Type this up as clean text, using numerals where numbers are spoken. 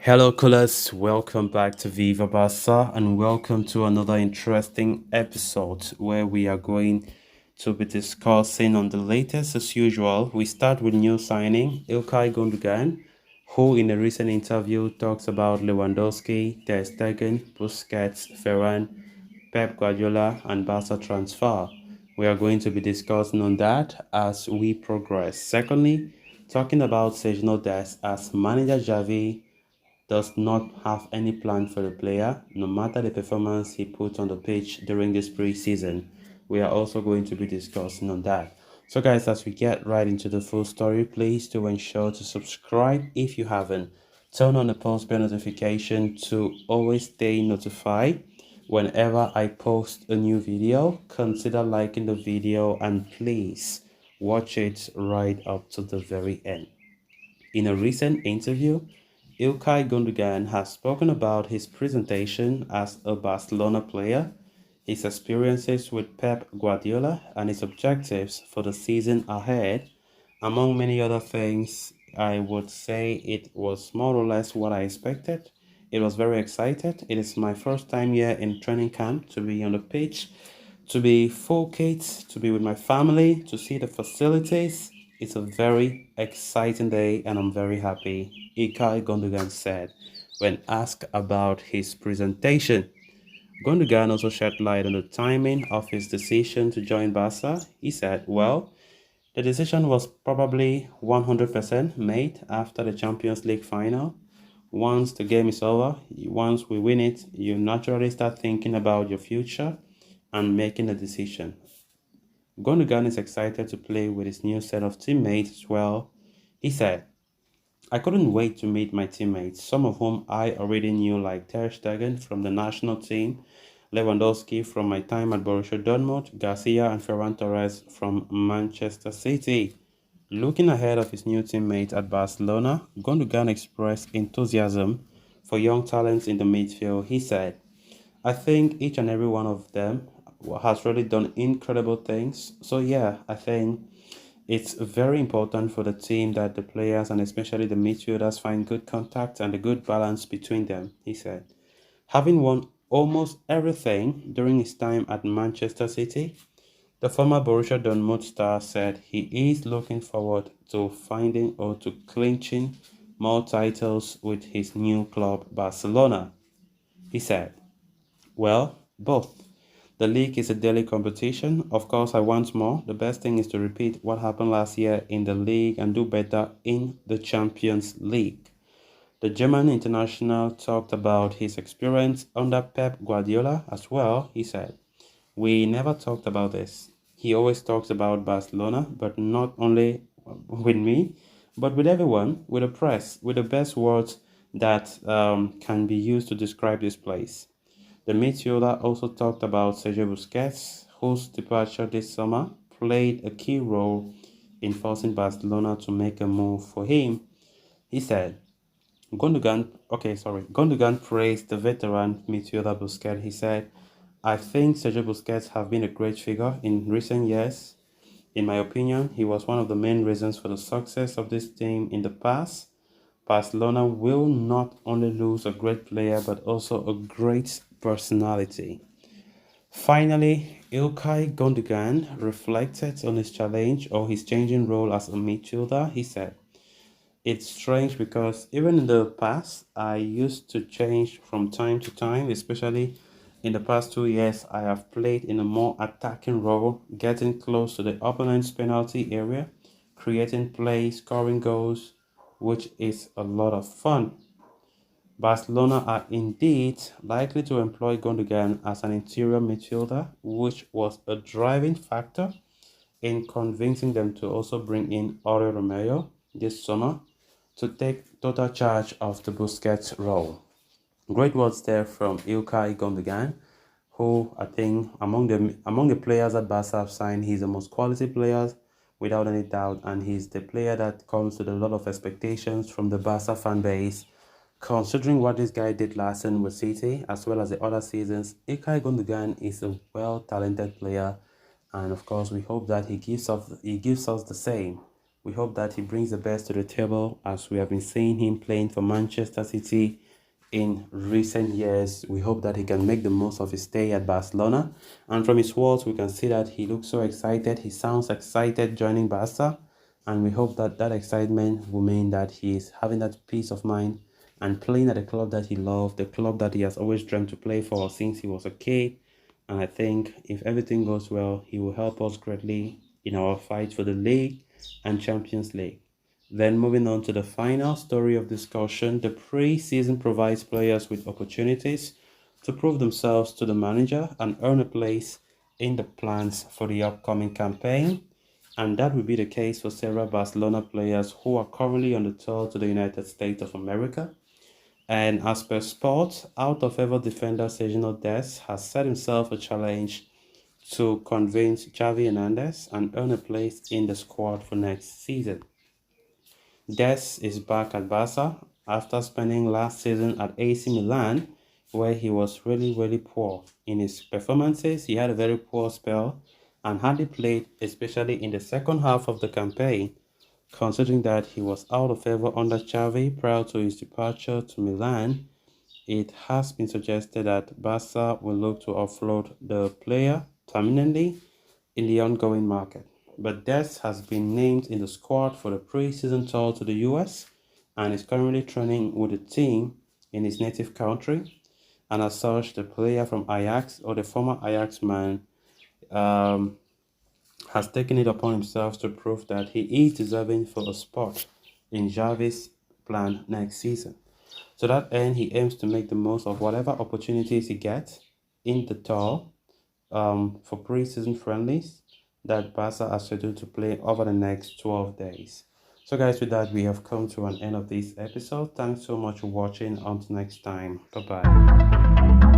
Hello, callers. Welcome back to Viva Barca and welcome to another interesting episode where we are going to be discussing on the latest as usual. We start with new signing Ilkay Gundogan, who in a recent interview talks about Lewandowski, Ter Stegen, Busquets, Ferran, Pep Guardiola, and Barca transfer. We are going to be discussing on that as we progress. Secondly, talking about Sergio Dest as manager Javi does not have any plan for the player, no matter the performance he put on the pitch during this pre-season. We are also going to be discussing on that. So guys, as we get right into the full story, please do ensure to subscribe if you haven't. Turn on the post bell notification to always stay notified whenever I post a new video. Consider liking the video and please watch it right up to the very end. In a recent interview, Ilkay Gundogan has spoken about his presentation as a Barcelona player, his experiences with Pep Guardiola, and his objectives for the season ahead. Among many other things, I would say it was more or less what I expected. It was very excited. It is my first time here in training camp to be on the pitch, to be full kit, to be with my family, to see the facilities. It's a very exciting day and I'm very happy, Ilkay Gundogan said when asked about his presentation. Gundogan also shed light on the timing of his decision to join Barca. He said, well, the decision was probably 100% made after the Champions League final. Once the game is over, once we win it, you naturally start thinking about your future and making a decision. Gundogan is excited to play with his new set of teammates as well. He said, I couldn't wait to meet my teammates, some of whom I already knew, like Ter Stegen from the national team, Lewandowski from my time at Borussia Dortmund, Garcia and Ferran Torres from Manchester City. Looking ahead of his new teammates at Barcelona, Gundogan expressed enthusiasm for young talents in the midfield. He said, I think each and every one of them has really done incredible things. So yeah, I think it's very important for the team that the players and especially the midfielders find good contact and a good balance between them, he said. Having won almost everything during his time at Manchester City, the former Borussia Dortmund star said he is looking forward to finding or to clinching more titles with his new club, Barcelona. He said, well, both. The league is a daily competition. Of course, I want more. The best thing is to repeat what happened last year in the league and do better in the Champions League. The German international talked about his experience under Pep Guardiola as well. He said, we never talked about this. He always talks about Barcelona, but not only with me, but with everyone, with the press, with the best words that can be used to describe this place. The midfielder also talked about Sergio Busquets, whose departure this summer played a key role in forcing Barcelona to make a move for him. He said, Gundogan praised the veteran midfielder Busquets. He said, I think Sergio Busquets have been a great figure in recent years. In my opinion, he was one of the main reasons for the success of this team in the past. Barcelona will not only lose a great player but also a great personality. Finally, Ilkay Gundogan reflected on his challenge or his changing role as a midfielder. He said, it's strange because even in the past, I used to change from time to time, especially in the past 2 years, I have played in a more attacking role, getting close to the opponent's penalty area, creating plays, scoring goals, which is a lot of fun. Barcelona are indeed likely to employ Gundogan as an interior midfielder, which was a driving factor in convincing them to also bring in Aurelio Romeo this summer to take total charge of the Busquets role. Great words there from Ilkay Gundogan, who I think among the players that Barca have signed, he's the most quality player without any doubt, and he's the player that comes with a lot of expectations from the Barca fan base. Considering what this guy did last season with City, as well as the other seasons, Ilkay Gundogan is a well-talented player, and of course, we hope that he gives us the same We hope that he brings the best to the table, as we have been seeing him playing for Manchester City in recent years. We hope that he can make the most of his stay at Barcelona. And from his words, we can see that he looks so excited. He sounds excited joining Barca. And we hope that that excitement will mean that he is having that peace of mind and playing at the club that he loved, the club that he has always dreamed to play for since he was a kid. And I think if everything goes well, he will help us greatly in our fight for the league and Champions League. Then moving on to the final story of discussion, the pre-season provides players with opportunities to prove themselves to the manager and earn a place in the plans for the upcoming campaign. And that will be the case for several Barcelona players who are currently on the tour to the United States of America. And as per Sport, out-of-ever defender Sergio Dest has set himself a challenge to convince Xavi Hernandez and earn a place in the squad for next season. Dest is back at Barca after spending last season at AC Milan, where he was really poor. In his performances, he had a very poor spell and hardly played, especially in the second half of the campaign, considering that he was out of favor under Xavi prior to his departure to Milan. It has been suggested that Barca will look to offload the player permanently in the ongoing market. But Dest has been named in the squad for the pre-season tour to the US and is currently training with the team in his native country. And as such, the player from Ajax, or the former Ajax man, has taken it upon himself to prove that he is deserving for a spot in Xavi's plan next season. To that end, he aims to make the most of whatever opportunities he gets in the tour for pre-season friendlies that Barca are scheduled to play over the next 12 days. So guys, with that, we have come to an end of this episode. Thanks so much for watching. Until next time. Bye-bye.